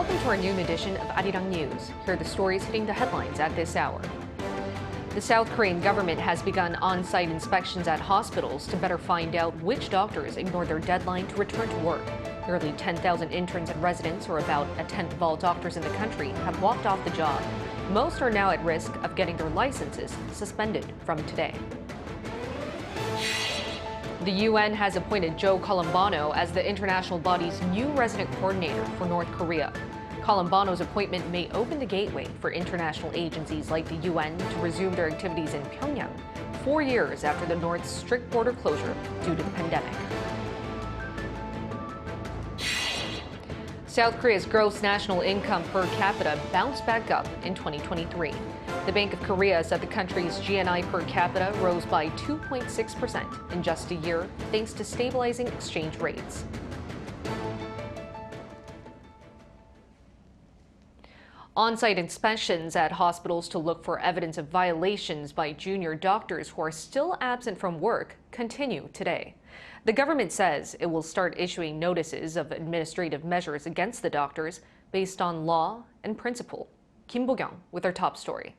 Welcome to our noon edition of Arirang News. Here are the stories hitting the headlines at this hour. The South Korean government has begun on-site inspections at hospitals to better find out which doctors ignored their deadline to return to work. Nearly 10,000 interns and residents, or about a tenth of all doctors in the country, have walked off the job. Most are now at risk of getting their licenses suspended from today. The UN has appointed Joe Colombano as the international body's new resident coordinator for North Korea. Colombano's appointment may open the gateway for international agencies like the UN to resume their activities in Pyongyang, 4 years after the North's strict border closure due to the pandemic. South Korea's gross national income per capita bounced back up in 2023. The Bank of Korea said the country's GNI per capita rose by 2.6% in just a year, thanks to stabilizing exchange rates. On-site inspections at hospitals to look for evidence of violations by junior doctors who are still absent from work continue today. The government says it will start issuing notices of administrative measures against the doctors based on law and principle. Kim Bo-kyung with our top story.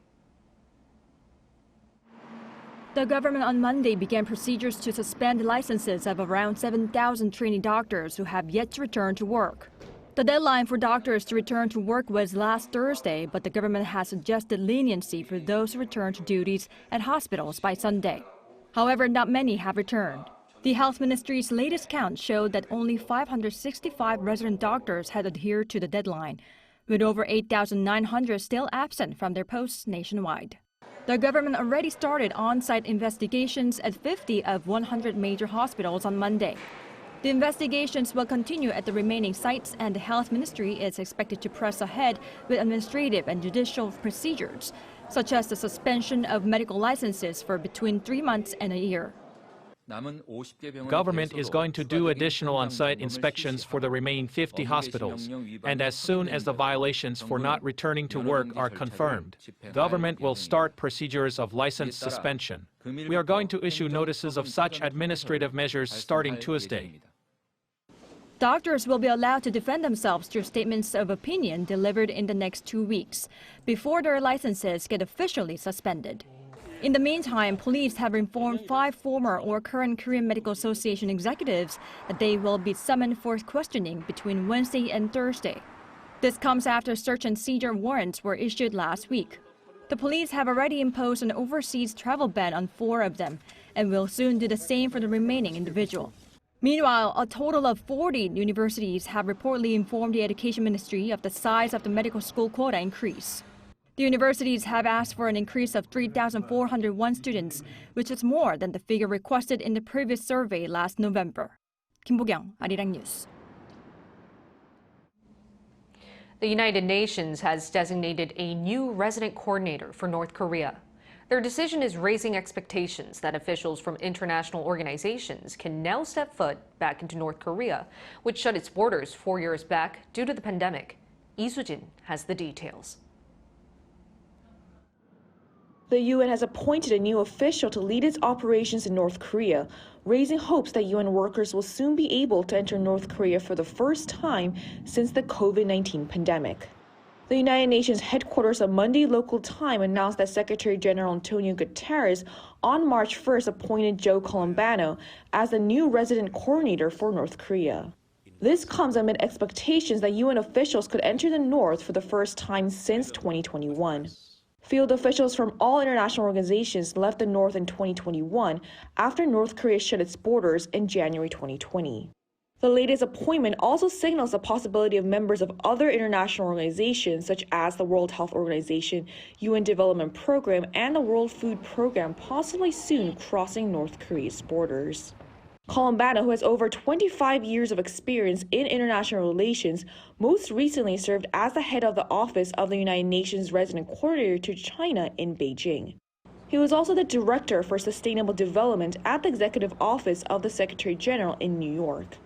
The government on Monday began procedures to suspend licenses of around 7,000 trainee doctors who have yet to return to work. The deadline for doctors to return to work was last Thursday, but the government has suggested leniency for those who return to duties at hospitals by Sunday. However, not many have returned. The Health Ministry's latest count showed that only 565 resident doctors had adhered to the deadline, with over 8,900 still absent from their posts nationwide. The government already started on-site investigations at 50 of 100 major hospitals on Monday. The investigations will continue at the remaining sites, and the Health Ministry is expected to press ahead with administrative and judicial procedures, such as the suspension of medical licenses for between 3 months and a year. Government is going to do additional on-site inspections for the remaining 50 hospitals, and as soon as the violations for not returning to work are confirmed, government will start procedures of license suspension. We are going to issue notices of such administrative measures starting Tuesday. Doctors will be allowed to defend themselves through statements of opinion delivered in the next 2 weeks, before their licenses get officially suspended. In the meantime, police have informed 5 former or current Korean Medical Association executives that they will be summoned for questioning between Wednesday and Thursday. This comes after search and seizure warrants were issued last week. The police have already imposed an overseas travel ban on 4 of them and will soon do the same for the remaining individual. Meanwhile, a total of 40 universities have reportedly informed the Education Ministry of the size of the medical school quota increase. The universities have asked for an increase of 3,401 students, which is more than the figure requested in the previous survey last November. Kim Bo-kyung, Arirang News. The United Nations has designated a new resident coordinator for North Korea. Their decision is raising expectations that officials from international organizations can now step foot back into North Korea, which shut its borders 4 years back due to the pandemic. Lee Soo-jin has the details. The UN has appointed a new official to lead its operations in North Korea, raising hopes that UN workers will soon be able to enter North Korea for the first time since the COVID-19 pandemic. The United Nations headquarters on Monday local time announced that Secretary General Antonio Guterres on March 1st appointed Joe Colombano as the new resident coordinator for North Korea. This comes amid expectations that UN officials could enter the North for the first time since 2021. Field officials from all international organizations left the North in 2021 after North Korea shut its borders in January 2020. The latest appointment also signals the possibility of members of other international organizations such as the World Health Organization, UN Development Program, and the World Food Program possibly soon crossing North Korea's borders. Colombano, who has over 25 years of experience in international relations, most recently served as the head of the Office of the United Nations Resident Coordinator to China in Beijing. He was also the Director for Sustainable Development at the Executive Office of the Secretary General in New York.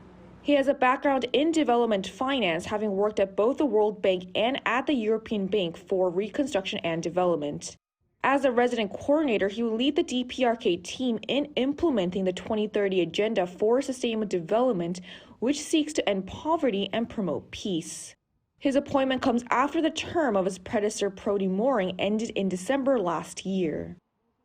He has a background in development finance, having worked at both the World Bank and at the European Bank for Reconstruction and Development. As a resident coordinator, he will lead the DPRK team in implementing the 2030 Agenda for Sustainable Development, which seeks to end poverty and promote peace. His appointment comes after the term of his predecessor Prodi Morang ended in December last year.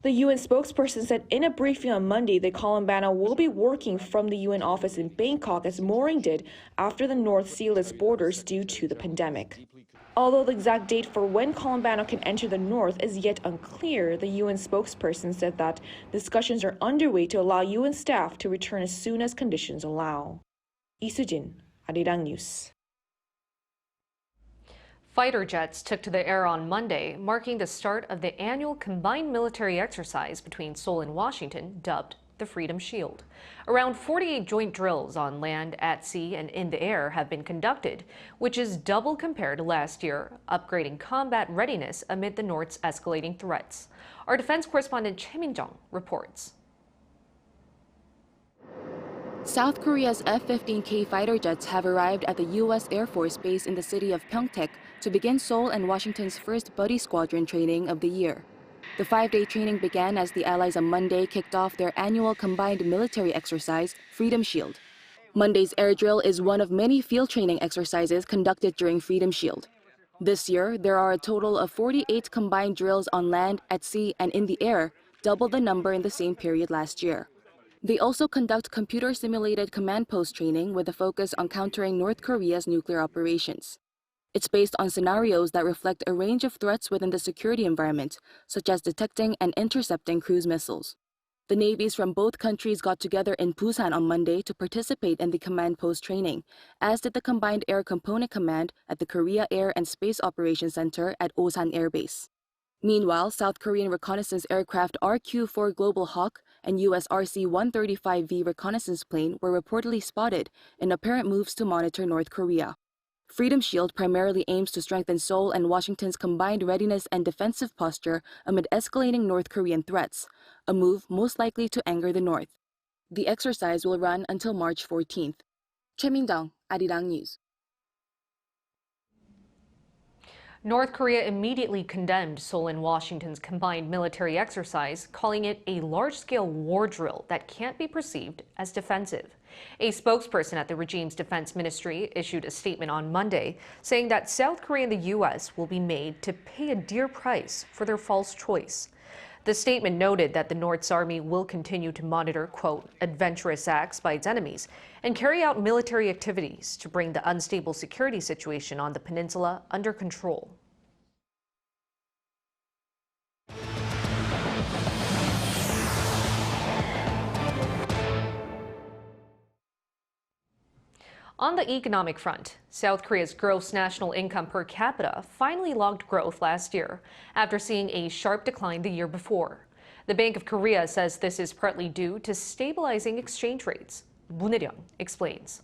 The UN spokesperson said in a briefing on Monday that Colombano will be working from the UN office in Bangkok as Morang did after the North sealed its borders due to the pandemic. Although the exact date for when Colombano can enter the North is yet unclear, the UN spokesperson said that discussions are underway to allow UN staff to return as soon as conditions allow. Lee Soo-jin, Arirang News. Fighter jets took to the air on Monday, marking the start of the annual combined military exercise between Seoul and Washington, dubbed the Freedom Shield. Around 48 joint drills on land, at sea, and in the air have been conducted, which is double compared to last year, upgrading combat readiness amid the North's escalating threats. Our defense correspondent Choi Min-jung reports. South Korea's F-15K fighter jets have arrived at the U.S. Air Force Base in the city of Pyeongtaek to begin Seoul and Washington's first buddy squadron training of the year. The 5-day training began as the Allies on Monday kicked off their annual combined military exercise, Freedom Shield. Monday's air drill is one of many field training exercises conducted during Freedom Shield. This year, there are a total of 48 combined drills on land, at sea, and in the air, double the number in the same period last year. They also conduct computer-simulated command post training with a focus on countering North Korea's nuclear operations. It's based on scenarios that reflect a range of threats within the security environment, such as detecting and intercepting cruise missiles. The navies from both countries got together in Busan on Monday to participate in the command post training, as did the Combined Air Component Command at the Korea Air and Space Operations Center at Osan Air Base. Meanwhile, South Korean reconnaissance aircraft RQ-4 Global Hawk and US RC-135V reconnaissance plane were reportedly spotted in apparent moves to monitor North Korea. Freedom Shield primarily aims to strengthen Seoul and Washington's combined readiness and defensive posture amid escalating North Korean threats, a move most likely to anger the North. The exercise will run until March 14th. Choi Min-jung, Arirang News. North Korea immediately condemned Seoul and Washington's combined military exercise, calling it a large-scale war drill that can't be perceived as defensive. A spokesperson at the regime's defense ministry issued a statement on Monday saying that South Korea and the U.S. will be made to pay a dear price for their false choice. The statement noted that the North's army will continue to monitor, quote, adventurous acts by its enemies and carry out military activities to bring the unstable security situation on the peninsula under control. On the economic front, South Korea's gross national income per capita finally logged growth last year after seeing a sharp decline the year before. The Bank of Korea says this is partly due to stabilizing exchange rates. Moon Il-young explains.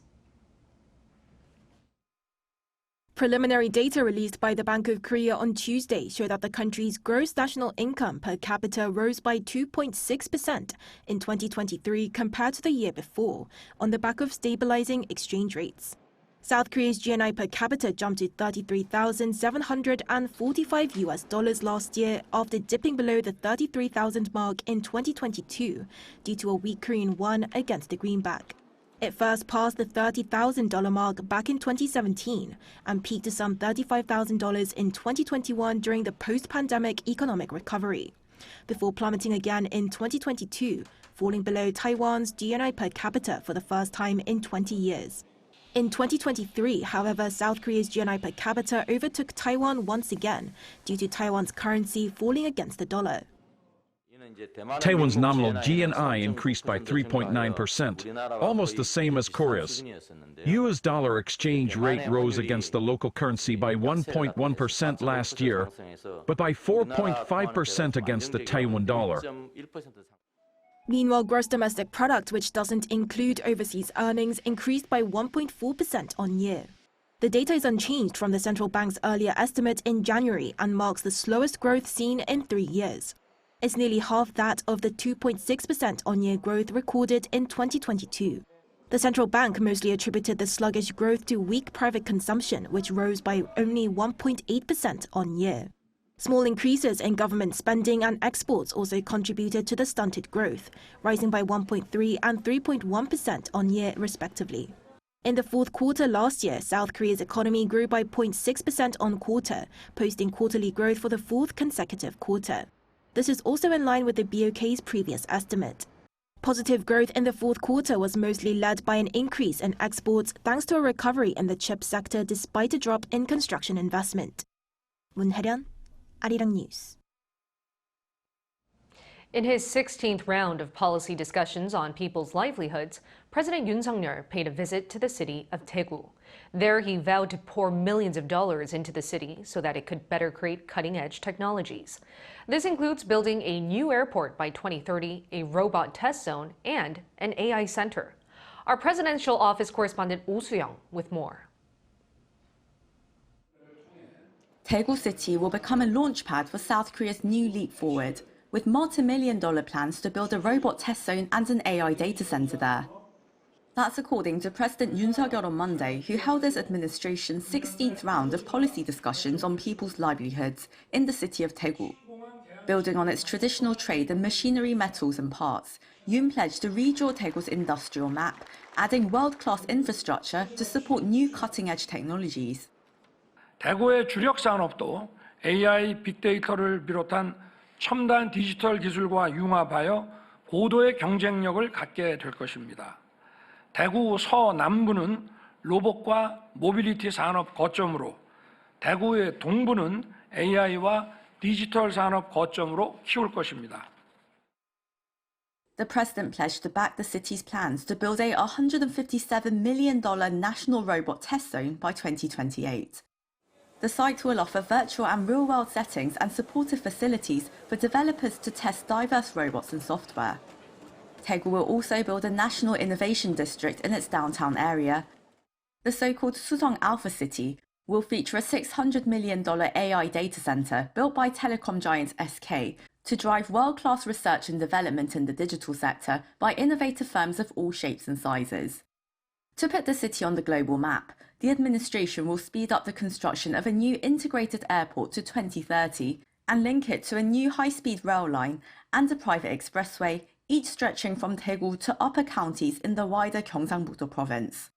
Preliminary data released by the Bank of Korea on Tuesday show that the country's gross national income per capita rose by 2.6% in 2023 compared to the year before, on the back of stabilizing exchange rates. South Korea's GNI per capita jumped to $33,745 last year after dipping below the 33,000 mark in 2022 due to a weak Korean won against the greenback. It first passed the $30,000 mark back in 2017 and peaked to some $35,000 in 2021 during the post-pandemic economic recovery, before plummeting again in 2022, falling below Taiwan's GNI per capita for the first time in 20 years. In 2023, however, South Korea's GNI per capita overtook Taiwan once again due to Taiwan's currency falling against the dollar. Taiwan's nominal GNI increased by 3.9%, almost the same as Korea's. U.S. dollar exchange rate rose against the local currency by 1.1% last year, but by 4.5% against the Taiwan dollar. Meanwhile, gross domestic product, which doesn't include overseas earnings, increased by 1.4% on year. The data is unchanged from the central bank's earlier estimate in January and marks the slowest growth seen in 3 years. It's nearly half that of the 2.6% on-year growth recorded in 2022. The central bank mostly attributed the sluggish growth to weak private consumption, which rose by only 1.8% on-year. Small increases in government spending and exports also contributed to the stunted growth, rising by 1.3% and 3.1% on-year respectively. In the fourth quarter last year, South Korea's economy grew by 0.6% on quarter, posting quarterly growth for the fourth consecutive quarter. This is also in line with the BOK's previous estimate. Positive growth in the fourth quarter was mostly led by an increase in exports thanks to a recovery in the chip sector despite a drop in construction investment. 문혜련, Arirang News. In his 16th round of policy discussions on people's livelihoods, President Yoon paid a visit to the city of Daegu. There, he vowed to pour millions of dollars into the city so that it could better create cutting-edge technologies. This includes building a new airport by 2030, a robot test zone, and an AI center. Our presidential office correspondent oust with more. Daegu City will become a launchpad for South Korea's new leap forward, with multi-million-dollar plans to build a robot test zone and an AI data center there. That's according to President Yoon on Monday, who held his administration's 16th round of policy discussions on people's livelihoods in the city of Daegu. Building on its traditional trade in machinery, metals and parts, Yoon pledged to redraw Daegu's industrial map, adding world-class infrastructure to support new cutting-edge technologies. 대구의 주력 산업도 AI, 빅데이터를 비롯한 첨단 디지털 기술과 융합하여 고도의 경쟁력을 갖게 될 것입니다. 대구 서남부는 로봇과 모빌리티 산업 거점으로, 대구의 동부는 AI와 디지털 산업 거점으로 키울 것입니다. The president pledged to back the city's plans to build a $157 million national robot test zone by 2028. The site will offer virtual and real-world settings and supportive facilities for developers to test diverse robots and software. Daegu will also build a national innovation district in its downtown area. The so-called Susong Alpha City will feature a $600 million AI data center built by telecom giant SK to drive world-class research and development in the digital sector by innovative firms of all shapes and sizes. To put the city on the global map, the administration will speed up the construction of a new integrated airport to 2030 and link it to a new high-speed rail line and a private expressway, each stretching from Daegu to upper counties in the wider Gyeongsangbuk-do province.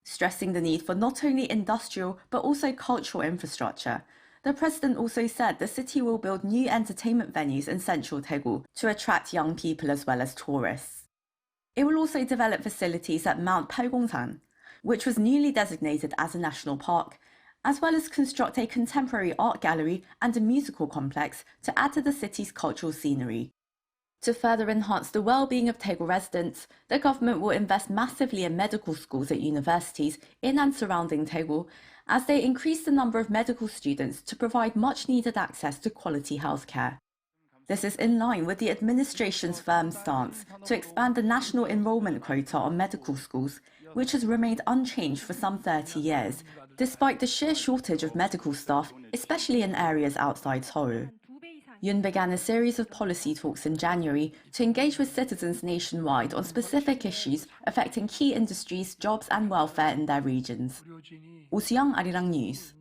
Stressing the need for not only industrial but also cultural infrastructure, the president also said the city will build new entertainment venues in central Daegu to attract young people as well as tourists. It will also develop facilities at Mount Palgongsan, which was newly designated as a national park, as well as construct a contemporary art gallery and a musical complex to add to the city's cultural scenery. To further enhance the well-being of Daegu residents, the government will invest massively in medical schools at universities in and surrounding Daegu, as they increase the number of medical students to provide much-needed access to quality healthcare. This is in line with the administration's firm stance to expand the national enrollment quota on medical schools, which has remained unchanged for some 30 years, despite the sheer shortage of medical staff, especially in areas outside Seoul. Yoon began a series of policy talks in January to engage with citizens nationwide on specific issues affecting key industries, jobs and welfare in their regions. Oust-young, Arirang News.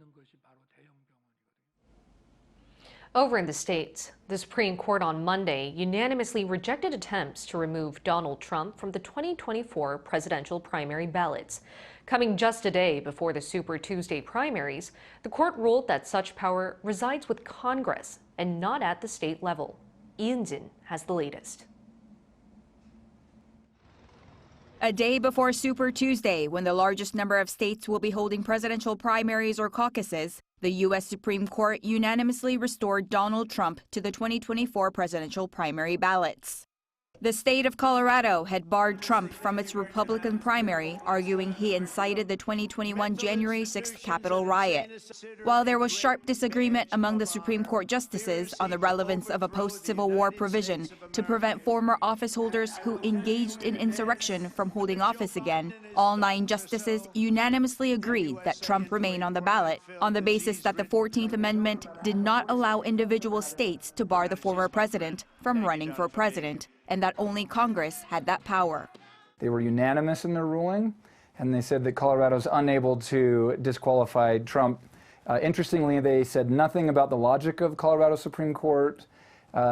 Over in the States, the Supreme Court on Monday unanimously rejected attempts to remove Donald Trump from the 2024 presidential primary ballots. Coming just a day before the Super Tuesday primaries, the court ruled that such power resides with Congress and not at the state level. Yoon has the latest. A day before Super Tuesday, when the largest number of states will be holding presidential primaries or caucuses, the U.S. Supreme Court unanimously restored Donald Trump to the 2024 presidential primary ballots. The state of Colorado had barred Trump from its Republican primary, arguing he incited the 2021 January 6th Capitol riot. While there was sharp disagreement among the Supreme Court justices on the relevance of a post-Civil War provision to prevent former office holders who engaged in insurrection from holding office again, all 9 justices unanimously agreed that Trump remain on the ballot on the basis that the 14th Amendment did not allow individual states to bar the former president from running for president, and that only Congress had that power. They were unanimous in their ruling, and they said that Colorado is unable to disqualify Trump. Interestingly, they said nothing about the logic of Colorado Supreme Court.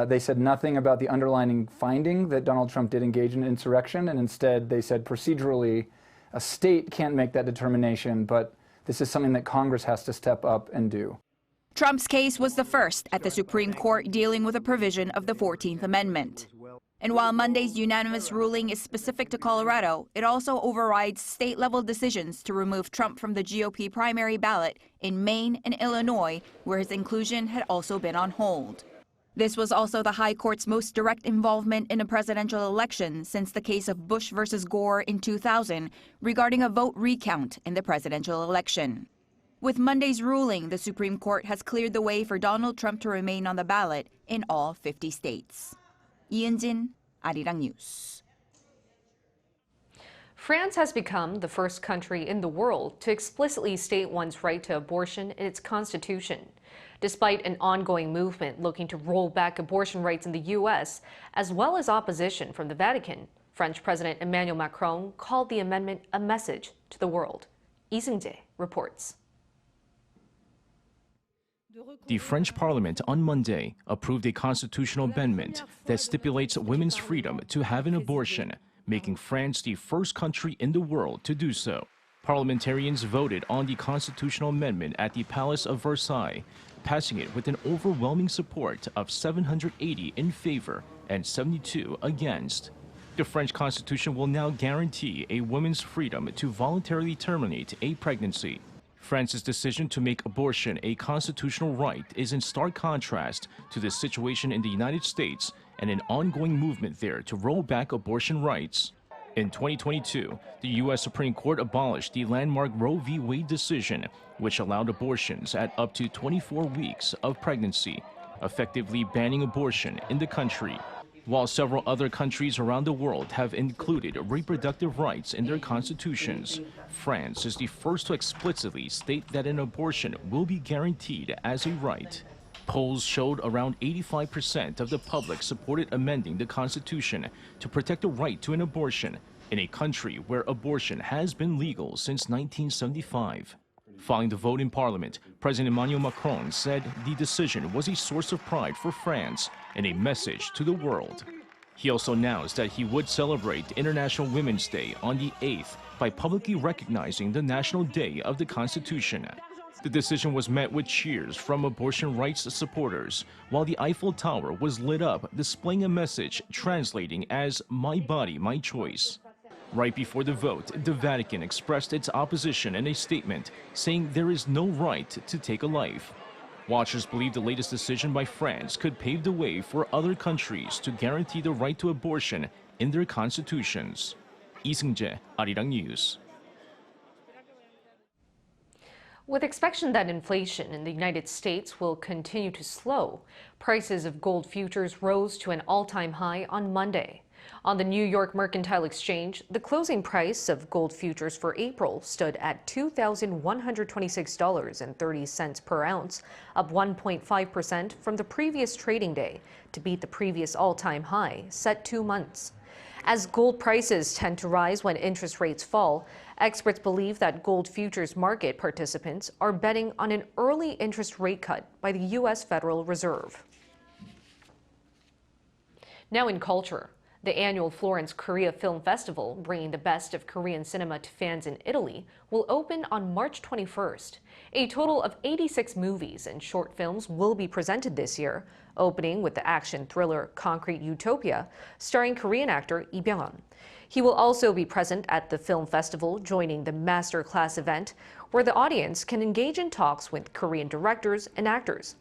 They said nothing about the underlying finding that Donald Trump did engage in insurrection, and instead they said procedurally A state can't make that determination, but this is something that Congress has to step up and do. Trump's case was the first at the Supreme Court dealing with a provision of the 14th Amendment. And while Monday's unanimous ruling is specific to Colorado, it also overrides state-level decisions to remove Trump from the GOP primary ballot in Maine and Illinois, where his inclusion had also been on hold. This was also the High Court's most direct involvement in a presidential election since the case of Bush versus Gore in 2000 regarding a vote recount in the presidential election. With Monday's ruling, the Supreme Court has cleared the way for Donald Trump to remain on the ballot in all 50 states. 이은진, Arirang News. France has become the first country in the world to explicitly state one's right to abortion in its constitution. Despite an ongoing movement looking to roll back abortion rights in the U.S., as well as opposition from the Vatican, French President Emmanuel Macron called the amendment a message to the world. Lee Seung-jae reports. The French Parliament on Monday approved a constitutional amendment that stipulates women's freedom to have an abortion, making France the first country in the world to do so. Parliamentarians voted on the constitutional amendment at the Palace of Versailles, passing it with an overwhelming support of 780 in favor and 72 against. The French Constitution will now guarantee a woman's freedom to voluntarily terminate a pregnancy. France's decision to make abortion a constitutional right is in stark contrast to the situation in the United States and an ongoing movement there to roll back abortion rights. In 2022, the U.S. Supreme Court abolished the landmark Roe v. Wade decision, which allowed abortions at up to 24 weeks of pregnancy, effectively banning abortion in the country. While several other countries around the world have included reproductive rights in their constitutions, France is the first to explicitly state that an abortion will be guaranteed as a right. Polls showed around 85% of the public supported amending the Constitution to protect the right to an abortion in a country where abortion has been legal since 1975. Following the vote in Parliament, President Emmanuel Macron said the decision was a source of pride for France and a message to the world. He also announced that he would celebrate International Women's Day on the 8th by publicly recognizing the National Day of the Constitution. The decision was met with cheers from abortion rights supporters, while the Eiffel Tower was lit up, displaying a message translating as "My body, my choice." Right before the vote, the Vatican expressed its opposition in a statement, saying there is no right to take a life. Watchers believe the latest decision by France could pave the way for other countries to guarantee the right to abortion in their constitutions. Lee Seung-jae, Arirang News. With expectation that inflation in the United States will continue to slow, prices of gold futures rose to an all-time high on Monday. On the New York Mercantile Exchange, the closing price of gold futures for April stood at $2,126.30 per ounce, up 1.5% from the previous trading day to beat the previous all-time high set 2 months. As gold prices tend to rise when interest rates fall, experts believe that gold futures market participants are betting on an early interest rate cut by the U.S. Federal Reserve. Now in culture. The annual Florence Korea Film Festival, bringing the best of Korean cinema to fans in Italy, will open on March 21st. A total of 86 movies and short films will be presented this year, opening with the action thriller Concrete Utopia, starring Korean actor Lee Byung-hun. He will also be present at the film festival, joining the master class event, where the audience can engage in talks with Korean directors and actors.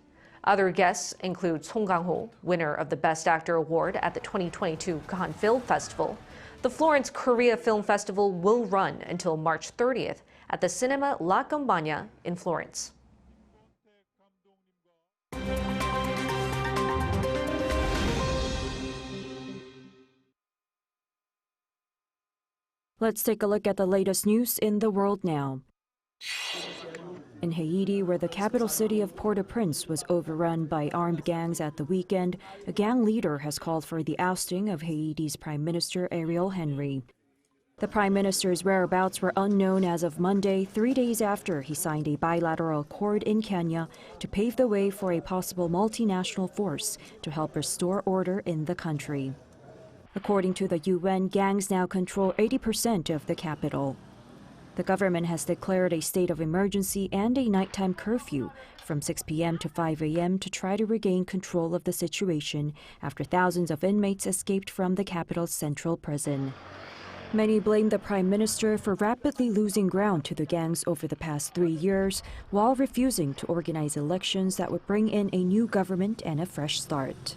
Other guests include Song Kang-ho, winner of the Best Actor Award at the 2022 Cannes Film Festival. The Florence Korea Film Festival will run until March 30th at the Cinema La Campagna in Florence. Let's take a look at the latest news in the world now. In Haiti, where the capital city of Port-au-Prince was overrun by armed gangs at the weekend, a gang leader has called for the ousting of Haiti's Prime Minister Ariel Henry. The Prime Minister's whereabouts were unknown as of Monday, 3 days after he signed a bilateral accord in Kenya to pave the way for a possible multinational force to help restore order in the country. According to the UN, gangs now control 80% of the capital. The government has declared a state of emergency and a nighttime curfew from 6 p.m. to 5 a.m. to try to regain control of the situation after thousands of inmates escaped from the capital's central prison. Many blame the Prime Minister for rapidly losing ground to the gangs over the past 3 years, while refusing to organize elections that would bring in a new government and a fresh start.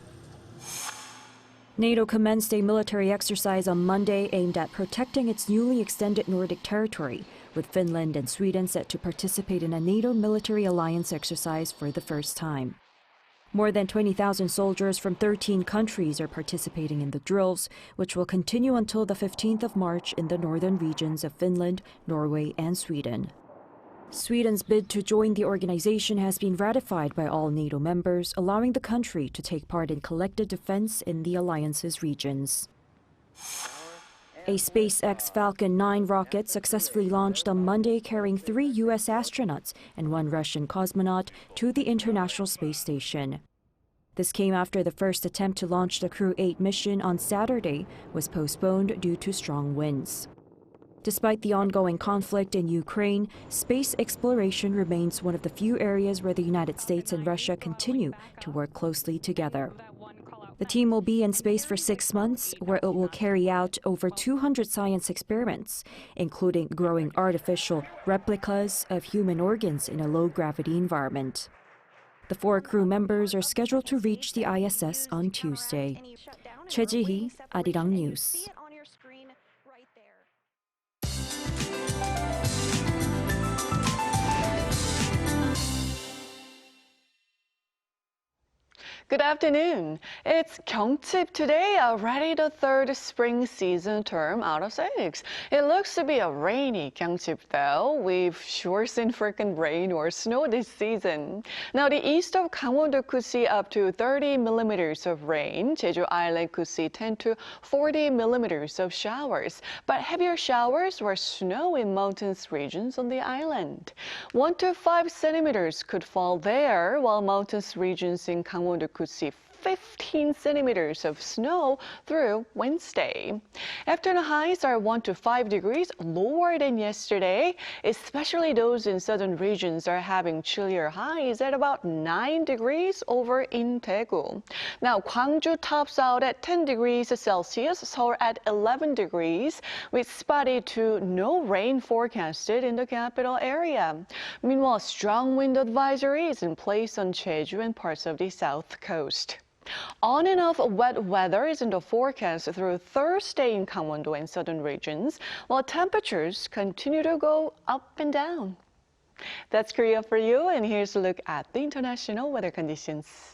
NATO commenced a military exercise on Monday aimed at protecting its newly extended Nordic territory, with Finland and Sweden set to participate in a NATO military alliance exercise for the first time. More than 20,000 soldiers from 13 countries are participating in the drills, which will continue until the 15th of March in the northern regions of Finland, Norway, and Sweden. Sweden's bid to join the organization has been ratified by all NATO members, allowing the country to take part in collective defense in the alliance's regions. A SpaceX Falcon 9 rocket successfully launched on Monday, carrying 3 U.S. astronauts and 1 Russian cosmonaut to the International Space Station. This came after the first attempt to launch the Crew 8 mission on Saturday was postponed due to strong winds. Despite the ongoing conflict in Ukraine, space exploration remains one of the few areas where the United States and Russia continue to work closely together. The team will be in space for 6 months, where it will carry out over 200 science experiments, including growing artificial replicas of human organs in a low-gravity environment. The 4 crew members are scheduled to reach the ISS on Tuesday. Choi Ji-hee, Arirang News. Good afternoon. It's Gyeongchip today, already the 3rd spring season term out of 6. It looks to be a rainy Gyeongchip though. We've sure seen frequent rain or snow this season. Now the east of Gangwon-do could see up to 30 millimeters of rain. Jeju Island could see 10 to 40 millimeters of showers. But heavier showers or snow in mountainous regions on the island. 1 to 5 centimeters could fall there, while mountainous regions in Gangwon-do could see 15 centimeters of snow through Wednesday. Afternoon highs are 1 to 5 degrees lower than yesterday. Especially those in southern regions are having chillier highs at about 9 degrees over in Daegu. Now, Gwangju tops out at 10 degrees Celsius, Seoul at 11 degrees, with spotty to no rain forecasted in the capital area. Meanwhile, strong wind advisory is in place on Jeju and parts of the south coast. On and off wet weather is in the forecast through Thursday in Gangwon-do and southern regions, while temperatures continue to go up and down. That's Korea for you, and here's a look at the international weather conditions.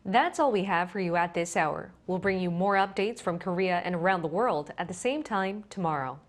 That's all we have for you at this hour. We'll bring you more updates from Korea and around the world at the same time tomorrow.